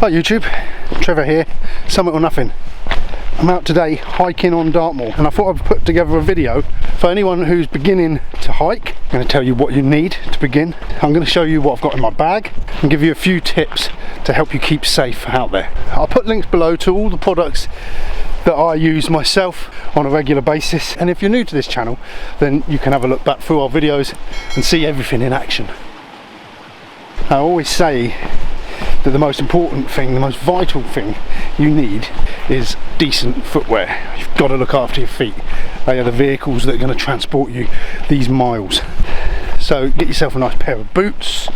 Hi YouTube, Trevor here, Summit or Nothing. I'm out today hiking on Dartmoor and I thought I'd put together a video for anyone who's beginning to hike. I'm going to tell you what you need to begin. I'm going to show you what I've got in my bag and give you a few tips to help you keep safe out there. I'll put links below to all the products that I use myself on a regular basis, and if you're new to this channel then you can have a look back through our videos and see everything in action. I always say that the most important thing, the most vital thing you need is decent footwear. You've got to look after your feet. They are the vehicles that are going to transport you these miles. So get yourself a nice pair of boots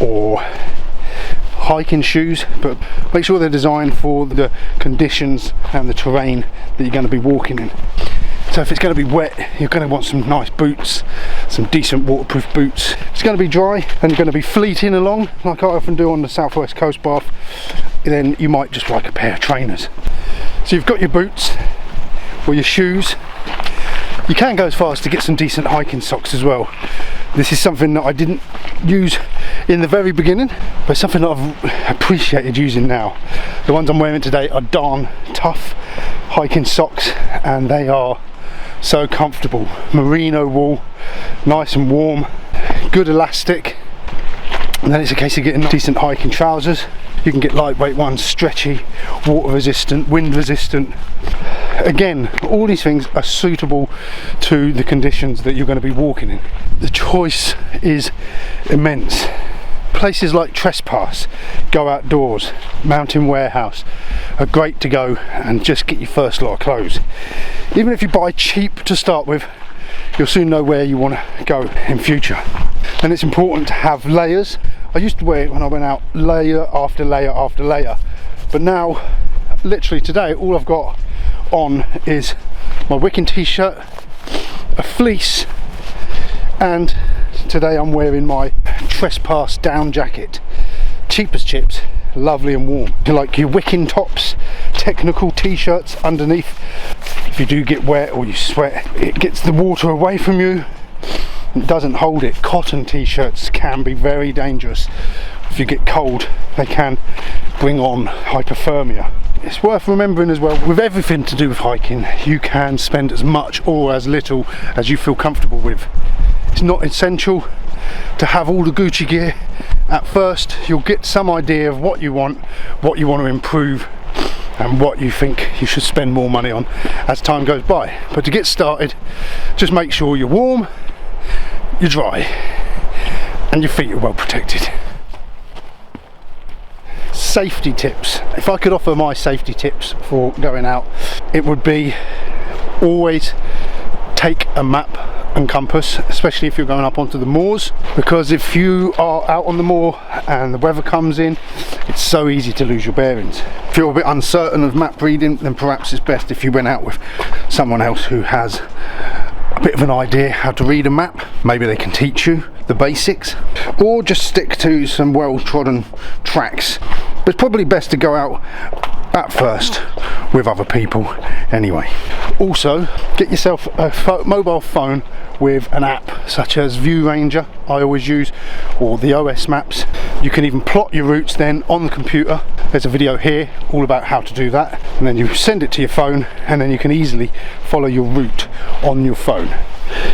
or hiking shoes, but make sure they're designed for the conditions and the terrain that you're going to be walking in. So if it's going to be wet, you're going to want some nice boots, some decent waterproof boots. If it's going to be dry and you're going to be fleeting along, like I often do on the southwest coast path, then you might just like a pair of trainers. So you've got your boots or your shoes. You can go as far as to get some decent hiking socks as well. This is something that I didn't use in the very beginning, but something that I've appreciated using now. The ones I'm wearing today are darn tough hiking socks and they are so comfortable. Merino wool, nice and warm, good elastic, and then it's a case of getting decent hiking trousers. You can get lightweight ones, stretchy, water resistant, wind resistant. Again, all these things are suitable to the conditions that you're going to be walking in. The choice is immense. Places like Trespass, Go Outdoors, Mountain Warehouse are great to go and just get your first lot of clothes. Even if you buy cheap to start with, you'll soon know where you want to go in future. And it's important to have layers. I used to wear it when I went out, layer after layer after layer, but now literally today all I've got on is my wicking t-shirt, a fleece, and today I'm wearing my Trespass down jacket. Cheap as chips, lovely and warm. You like your wicking tops, technical t-shirts underneath. If you do get wet or you sweat, it gets the water away from you. It doesn't hold it. Cotton t-shirts can be very dangerous. If you get cold, they can bring on hypothermia. It's worth remembering as well, with everything to do with hiking, you can spend as much or as little as you feel comfortable with. It's not essential to have all the Gucci gear. At first, you'll get some idea of what you want to improve, and what you think you should spend more money on as time goes by. But to get started, just make sure you're warm, you're dry, and your feet are well protected. Safety tips. If I could offer my safety tips for going out, it would be always take a map and compass, especially if you're going up onto the moors, because if you are out on the moor and the weather comes in, it's so easy to lose your bearings. If you're a bit uncertain of map reading, then perhaps it's best if you went out with someone else who has a bit of an idea how to read a map. Maybe they can teach you the basics, or just stick to some well-trodden tracks. But it's probably best to go out at first with other people anyway. Also, get yourself a mobile phone with an app such as View Ranger, I always use, or the OS maps. You can even plot your routes then on the computer. There's a video here all about how to do that, and then you send it to your phone and then you can easily follow your route on your phone.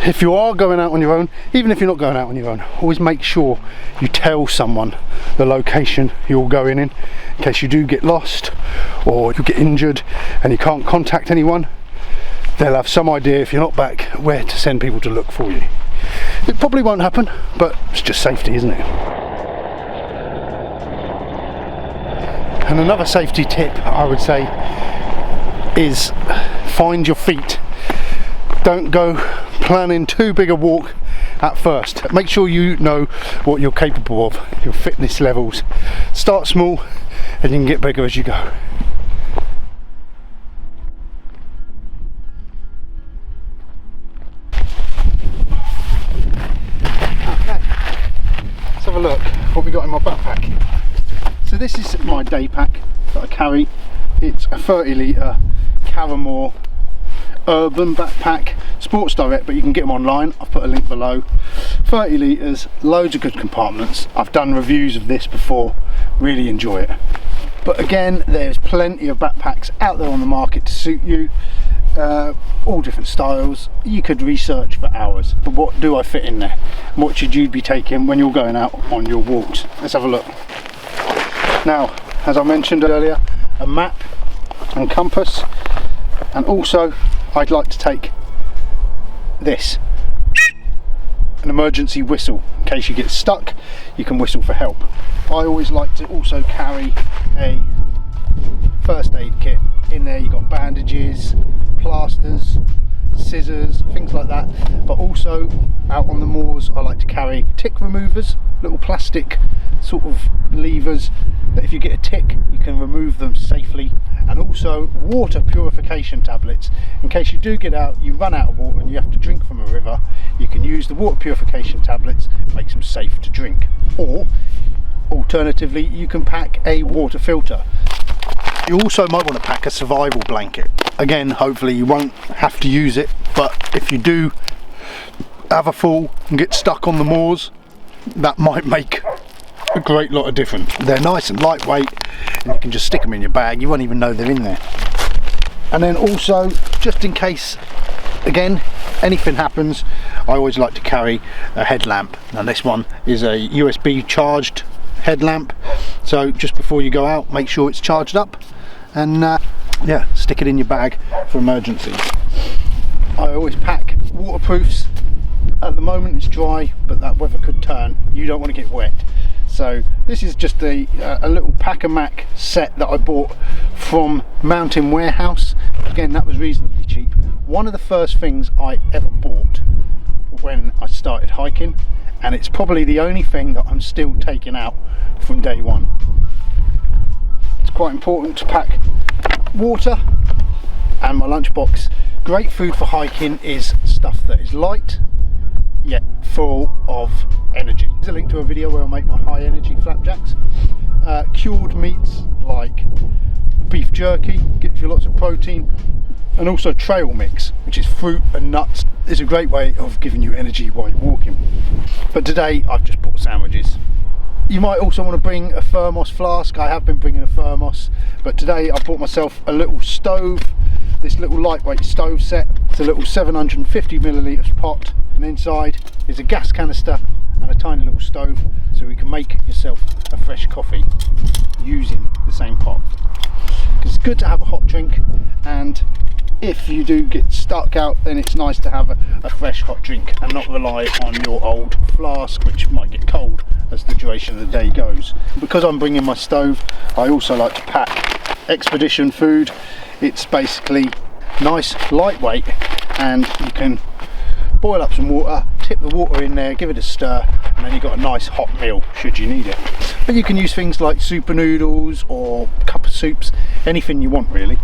If you are going out on your own, even if you're not going out on your own, always make sure you tell someone the location you're going in case you do get lost or you get injured and you can't contact anyone. They'll have some idea, if you're not back, where to send people to look for you. It probably won't happen, but it's just safety, isn't it? And another safety tip I would say is find your feet. Don't go planning too big a walk at first. Make sure you know what you're capable of, your fitness levels. Start small and you can get bigger as you go. Okay, let's have a look what we got in my backpack. So this is my day pack that I carry. It's a 30 litre Caramore Urban backpack, Sports Direct, but you can get them online. I've put a link below. 30 litres, loads of good compartments. I've done reviews of this before, really enjoy it. But again, there's plenty of backpacks out there on the market to suit you, all different styles. You could research for hours, but what do I fit in there? What should you be taking when you're going out on your walks? Let's have a look. Now, as I mentioned earlier, a map and compass, and also I'd like to take this, an emergency whistle. In case you get stuck, you can whistle for help. I always like to also carry a first aid kit. In there you've got bandages, plasters, scissors, things like that. But also out on the moors I like to carry tick removers, little plastic sort of levers that if you get a tick you can remove them safely, and also water purification tablets. In case you do get out, you run out of water and you have to drink from a river, you can use the water purification tablets, makes them safe to drink. Or alternatively, you can pack a water filter. You also might want to pack a survival blanket. Again, hopefully you won't have to use it, but if you do have a fall and get stuck on the moors, that might make a great lot of difference. They're nice and lightweight, and you can just stick them in your bag, you won't even know they're in there. And then also, just in case, again, anything happens, I always like to carry a headlamp. Now this one is a USB charged headlamp, so just before you go out, make sure it's charged up, and yeah, stick it in your bag for emergencies. I always pack waterproofs. At the moment it's dry, but that weather could turn, you don't want to get wet. So this is just a little pack-a-mac set that I bought from Mountain Warehouse. Again, that was reasonably cheap. One of the first things I ever bought when I started hiking, and it's probably the only thing that I'm still taking out from day one. It's quite important to pack water and my lunchbox. Great food for hiking is stuff that is light yet full of energy. There's a link to a video where I make my high energy flapjacks. Cured meats like beef jerky gives you lots of protein, and also trail mix, which is fruit and nuts. It's a great way of giving you energy while you're walking. But today I've just bought sandwiches. You might also want to bring a thermos flask. I have been bringing a thermos, but today I bought myself a little stove, this little lightweight stove set. It's a little 750 millilitres pot, and inside is a gas canister and a tiny little stove, so you can make yourself a fresh coffee using the same pot. It's good to have a hot drink, and if you do get stuck out, then it's nice to have a fresh hot drink and not rely on your old flask, which might get cold as the duration of the day goes. Because I'm bringing my stove, I also like to pack expedition food. It's basically nice, lightweight, and you can boil up some water, tip the water in there, give it a stir, and then you've got a nice hot meal should you need it. But you can use things like super noodles or cup of soups, anything you want really.